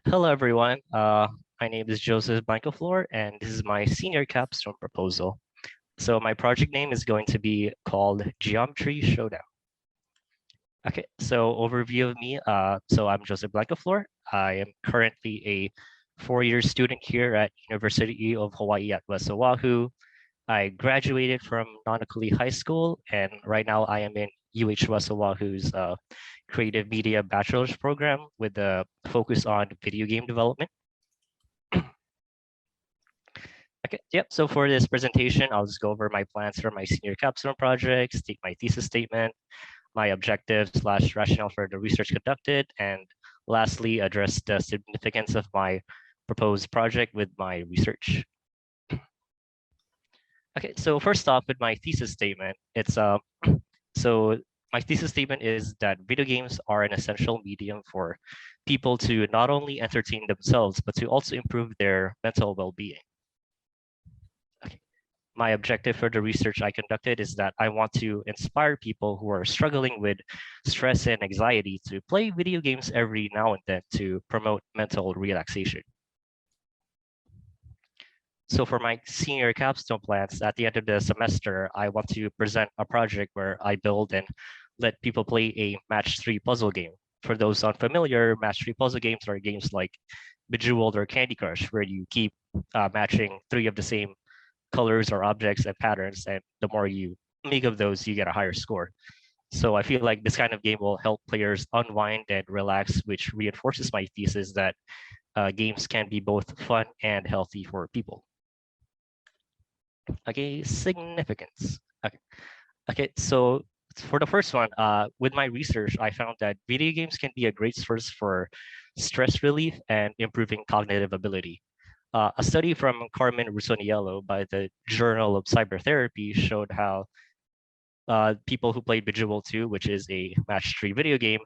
Hello, everyone. My name is Joseph Blancaflor, and this is my senior capstone proposal. So my project name is going to be called Geometry Showdown. Okay, so overview of me. So I'm Joseph Blancaflor. I am currently a four-year student here at University of Hawaii at West Oahu. I graduated from Nanakuli High School, and right now I am in UH West Oahu's Creative Media Bachelor's Program with a focus on video game development. Okay, yep. So for this presentation, I'll just go over my plans for my senior capstone project, state my thesis statement, my objectives / rationale for the research conducted, and lastly, address the significance of my proposed project with my research. Okay, so first off with my thesis statement, it's so my thesis statement is that video games are an essential medium for people to not only entertain themselves, but to also improve their mental well-being. Okay. My objective for the research I conducted is that I want to inspire people who are struggling with stress and anxiety to play video games every now and then to promote mental relaxation. So for my senior capstone plans, at the end of the semester, I want to present a project where I build and let people play a match-3 puzzle game. For those unfamiliar, match-3 puzzle games are games like Bejeweled or Candy Crush, where you keep matching 3 of the same colors or objects and patterns, and the more you make of those, you get a higher score. So I feel like this kind of game will help players unwind and relax, which reinforces my thesis that games can be both fun and healthy for people. Okay, significance. Okay, so for the first one, with my research, I found that video games can be a great source for stress relief and improving cognitive ability. A study from Carmen Rusoniello by the Journal of Cybertherapy showed how people who played Bejeweled 2, which is a match-3 video game,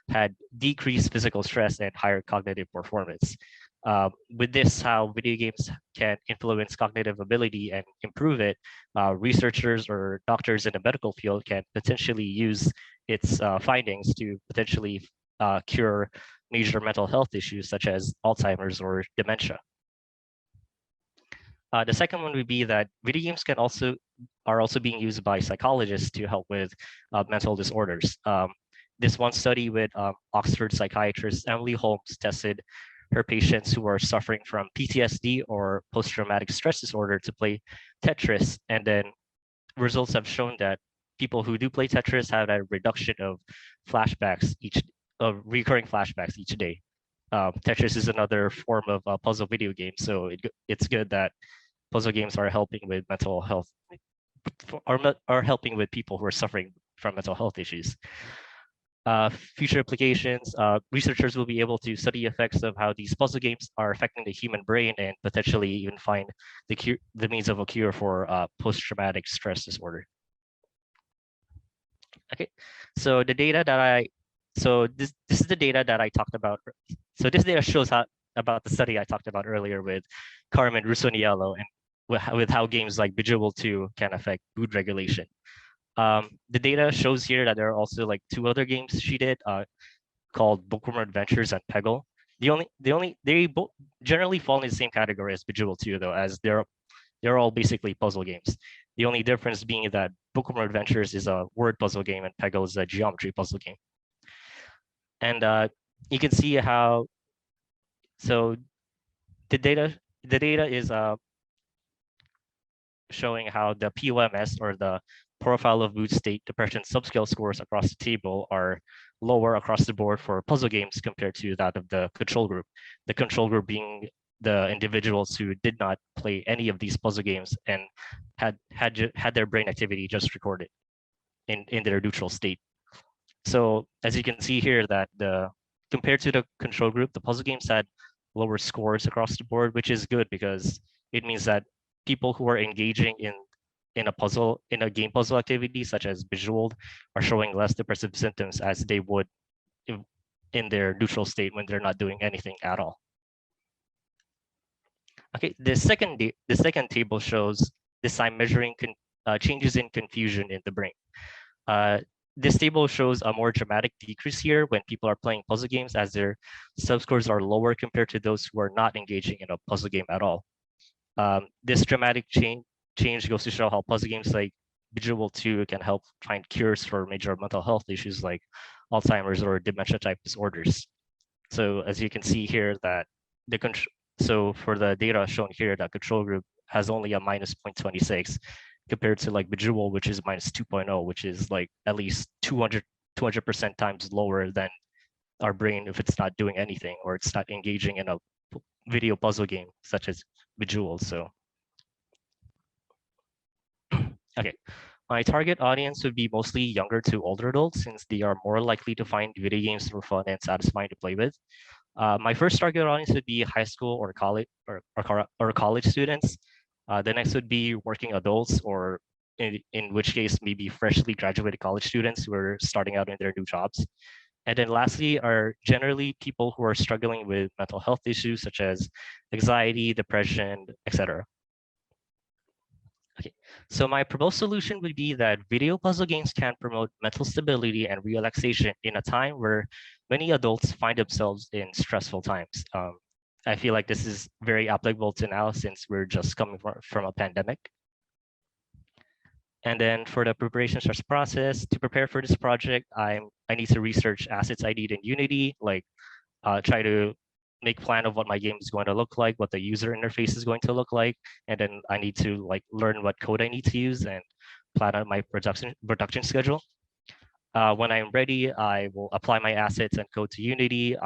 had decreased physical stress and higher cognitive performance. With this, how video games can influence cognitive ability and improve it, researchers or doctors in the medical field can potentially use its findings to potentially cure major mental health issues such as Alzheimer's or dementia. The second one would be that video games are also being used by psychologists to help with mental disorders. This one study with Oxford psychiatrist Emily Holmes tested her patients who are suffering from PTSD or post-traumatic stress disorder to play Tetris, and then results have shown that people who do play Tetris have a reduction of recurring flashbacks each day. Tetris is another form of puzzle video game, so it's good that puzzle games are helping with mental health, are helping with people who are suffering from mental health issues. Future applications, researchers will be able to study effects of how these puzzle games are affecting the human brain and potentially even find the means of a cure for post-traumatic stress disorder. Okay, so the data that this is the data that I talked about. So this data shows about the study I talked about earlier with Carmen Rusoniello and with how games like Bejeweled 2 can affect mood regulation. The data shows here that there are also like 2 other games she did called Bookworm Adventures and Peggle. They both generally fall in the same category as Bejeweled 2 though, as they're all basically puzzle games. The only difference being that Bookworm Adventures is a word puzzle game and Peggle is a geometry puzzle game. And you can see how, so the data is showing how the POMS, or the profile of mood state depression subscale scores across the table, are lower across the board for puzzle games compared to that of the control group. The control group being the individuals who did not play any of these puzzle games and had their brain activity just recorded in their neutral state. So as you can see here, that compared to the control group, the puzzle games had lower scores across the board, which is good because it means that people who are engaging in a game puzzle activity such as Bejeweled are showing less depressive symptoms as they would in their neutral state when they're not doing anything at all. Okay, the second table shows this time measuring changes in confusion in the brain. this table shows a more dramatic decrease here when people are playing puzzle games, as their subscores are lower compared to those who are not engaging in a puzzle game at all. This dramatic change goes to show how puzzle games like Bejeweled 2 can help find cures for major mental health issues like Alzheimer's or dementia type disorders. So as you can see here, that so for the data shown here, that control group has only a minus 0.26 compared to like Bejeweled, which is minus 2.0, which is like at least 200% times lower than our brain if it's not doing anything or it's not engaging in a video puzzle game such as Bejeweled. So okay, my target audience would be mostly younger to older adults, since they are more likely to find video games more fun and satisfying to play with. My first target audience would be high school or college students. The next would be working adults, or in which case maybe freshly graduated college students who are starting out in their new jobs. And then lastly are generally people who are struggling with mental health issues such as anxiety, depression, etc. Okay, so my proposed solution would be that video puzzle games can promote mental stability and relaxation in a time where many adults find themselves in stressful times. I feel like this is very applicable to now since we're just coming from a pandemic. And then for the preparation stress process, to prepare for this project, I need to research assets I need in Unity, like try to make plan of what my game is going to look like, what the user interface is going to look like, and then I need to like learn what code I need to use and plan out my production schedule. When I'm ready, I will apply my assets and code to Unity,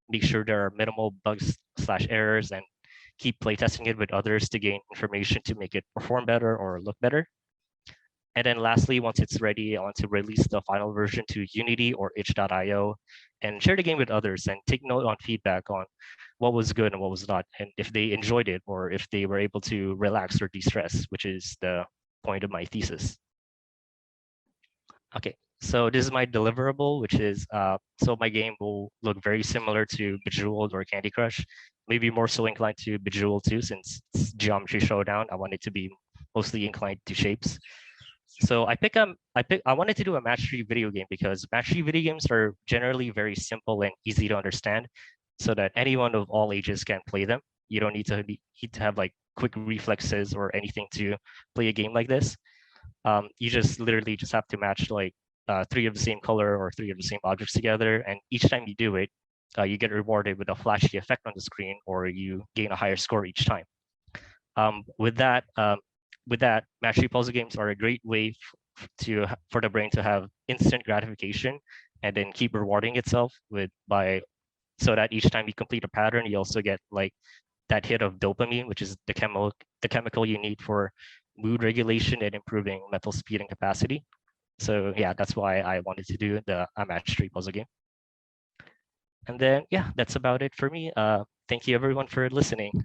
make sure there are minimal bugs / errors, and keep playtesting it with others to gain information to make it perform better or look better. And then lastly, once it's ready, I want to release the final version to Unity or itch.io and share the game with others and take note on feedback on what was good and what was not, and if they enjoyed it or if they were able to relax or de-stress, which is the point of my thesis. Okay, so this is my deliverable, which is, so my game will look very similar to Bejeweled or Candy Crush, maybe more so inclined to Bejeweled too, since it's Geometry Showdown. I want it to be mostly inclined to shapes. So I wanted to do a match 3 video game because match 3 video games are generally very simple and easy to understand, so that anyone of all ages can play them. You don't need to have like quick reflexes or anything to play a game like this. You just literally just have to match like 3 of the same color or 3 of the same objects together, and each time you do it, you get rewarded with a flashy effect on the screen, or you gain a higher score each time. With that, match 3 puzzle games are a great way for the brain to have instant gratification and then keep rewarding itself so that each time you complete a pattern, you also get like that hit of dopamine, which is the chemical you need for mood regulation and improving mental speed and capacity. So yeah, that's why I wanted to do the match 3 puzzle game. And then yeah, that's about it for me. Thank you everyone for listening.